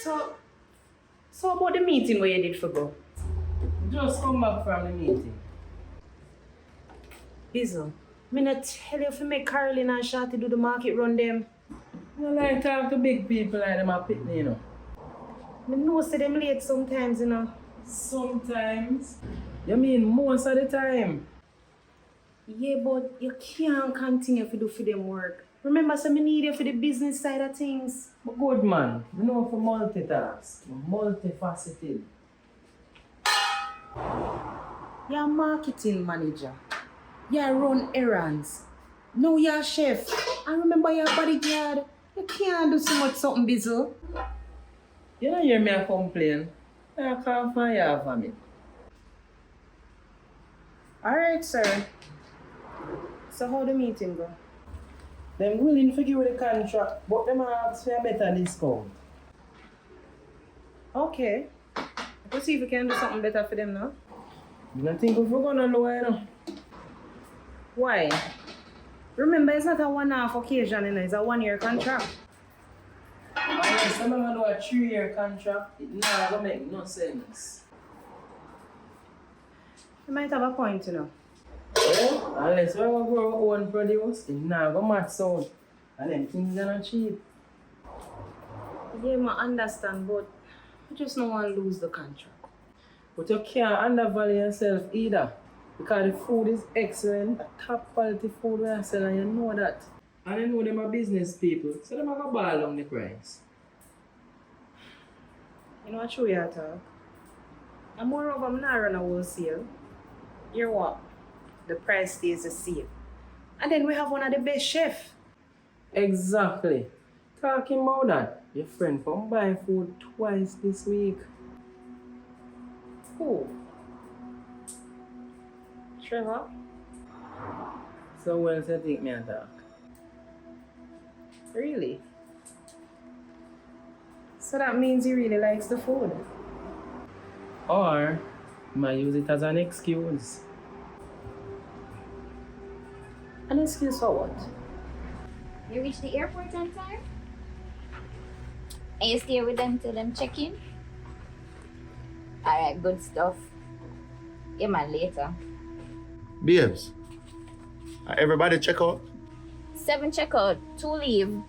So about the meeting where you did for go? Just come back from the meeting. Bizzle, me not tell you if you make Caroline and Shawty do the market run them. You like talk to big people like them a pitney, you know. I know say them late sometimes, you know. Sometimes. You mean most of the time? Yeah, but you can't continue to do for them work. Remember, so me need you for the business side of things. But good man, you know for multitask, multifaceted. You're a marketing manager. You run errands. Now you're a chef. And remember you're a bodyguard. You can't do so much something, Bizzle. You don't hear me a complain. I can't find you for me. Alright, sir. So how the meeting go? Them willing to give you the contract, but them ask for a better discount. Okay. Let's see if we can do something better for them now. You don't think if we're gonna lower, you know? Why? Remember, it's not a one-off occasion, you know, it's a one-year contract. Unless I'm gonna do a 3-year contract, it's not gonna make no sense. You might have a point, you know. Well, unless we're gonna grow our own produce, it's not gonna max out. And then things are not cheap. Yeah, I understand, but I just don't want to lose the contract. But you can't undervalue yourself either. Because the food is excellent, top quality food we are selling, you know that. And you know them are business people, so them are gonna ball down the price. You know what true you talk? And moreover, I'm not run a wholesale. You're what? The price stays the same. And then we have one of the best chefs. Exactly. Talking about that, your friend from buy food twice this week. Who? Trevor? So well do you think me a talk? Really? So that means he really likes the food. Or you might use it as an excuse. An excuse for what? You reach the airport on time? And you stay with them till them check in? Alright, good stuff. Yeah man, later. Babes, everybody check out. 7 checkout, 2 leave.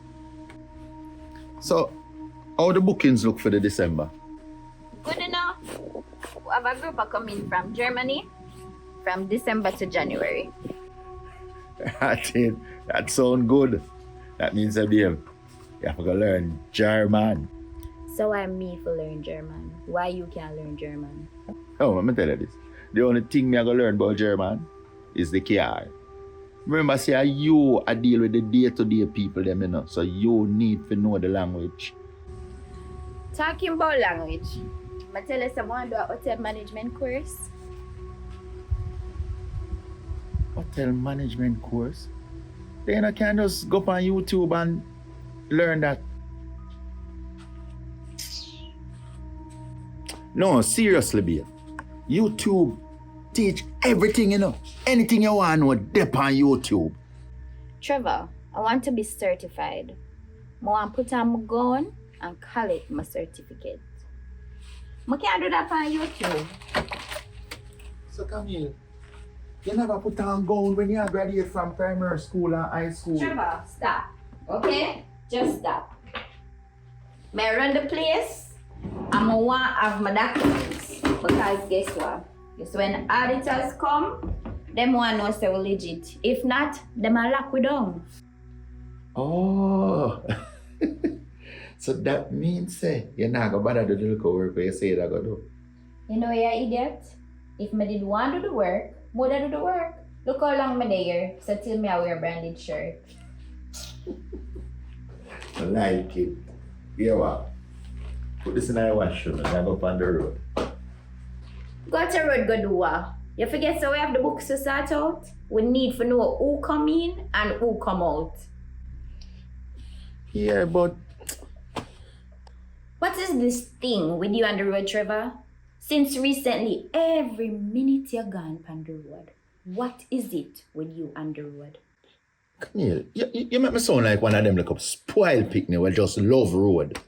So, how the bookings look for the December? Good enough. We have a group coming from Germany from December to January. That sounds good. That means, babe, you have to go learn German. So I me for learn German. Why you can't learn German? Oh, let me tell you this. The only thing me I go learn about German is the car. Remember, say you I deal with the day-to-day people, them, you know, so you need to know the language. Talking about language, I tell you someone do a hotel management course. Hotel management course? Then I can just go up on YouTube and learn that. No, seriously, babe. YouTube teach everything, you know. Anything you want to know, dep on YouTube. Trevor, I want to be certified. I want to put on my gun and collect my certificate. I can't do that on YouTube. So Camille, you never put on gown when you graduate from primary school or high school. Trevor, stop. Okay? Just stop. May I run the place? I want to have my documents. Because guess what? Guess when auditors come, them want to know say we legit. If not, them are lock we down. Oh. So that means you're not going to bother to do the work where you say you're going to do. You know you're an idiot? If me did want to do the work, more than do the work. Look how long me there, so till me I wear a branded shirt. I like it. Here what? Put this in our washroom and I go up on the road. Go to road, go do what? You forget so we have the books to sort out? We need to know who come in and who come out. Yeah, but What is this thing with you on the road, Trevor? Since recently, every minute you're gone on the road. What is it with you on the road? Camille, you make me sound like one of them like a spoiled picnic who just love road.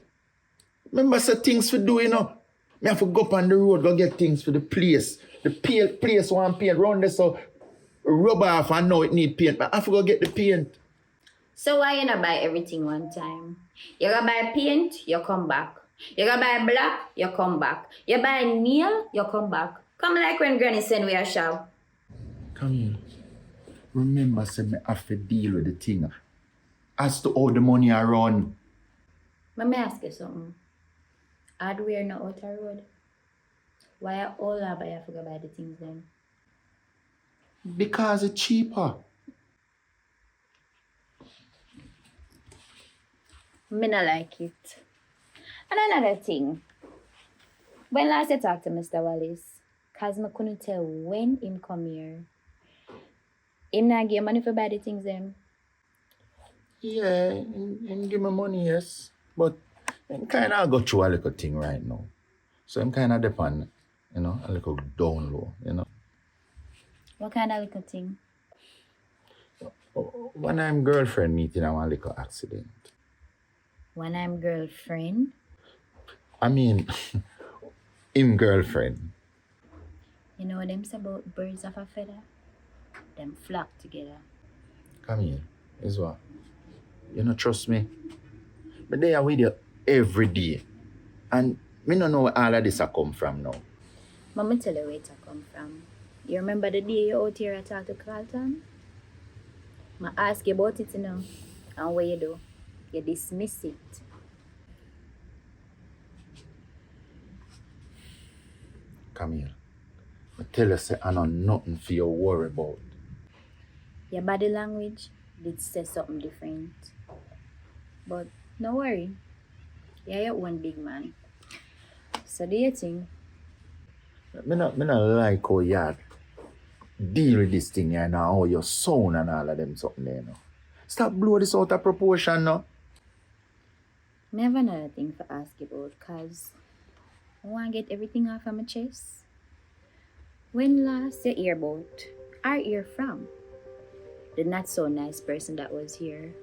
Remember say things for do, you know. Me have to go up on the road, go get things for the place. The place want paint round there, so rub off and now it need paint. But I have to go get the paint. So why you not buy everything one time? You gotta buy paint, you come back. You gotta buy black, you come back. You buy nail, you come back. Come like when Granny send we a shop. Come here. Remember, say me have to deal with the thing. As to how the money I run. Let me ask you something. Hardware no outer road. Why are all I buy have to go buy the things then? Because it's cheaper. Me not like it. And another thing. When last I talked to Mr. Wallace, cause me couldn't tell when him come here. Him not give money for buy the things them. Yeah, and give me money, yes. But I'm kind of go through a little thing right now. So I'm kind of depend, you know, a little down low, you know. What kind of little thing? When I'm girlfriend meeting, I want a little accident. When I'm girlfriend? I mean, him girlfriend. You know what them say about birds of a feather? Them flock together. Come here, is what? You don't trust me? But they are with you every day. And me don't know where all of this a come from now. Mama tell you where it come from. You remember the day you out here I talked to Carlton? I ask you about it, you know. And what you do? You dismiss it. Come here. I tell you, say, I know nothing for you to worry about. Your body language did say something different. But no worry. You're your own big man. So do you think? Me not like how you deal with this thing here now, how your sound and all of them something there now. Stop blow this out of proportion now. I have another thing to ask you about, cause I want to get everything off of my chest. When last you hear about or hear from the not so nice person that was here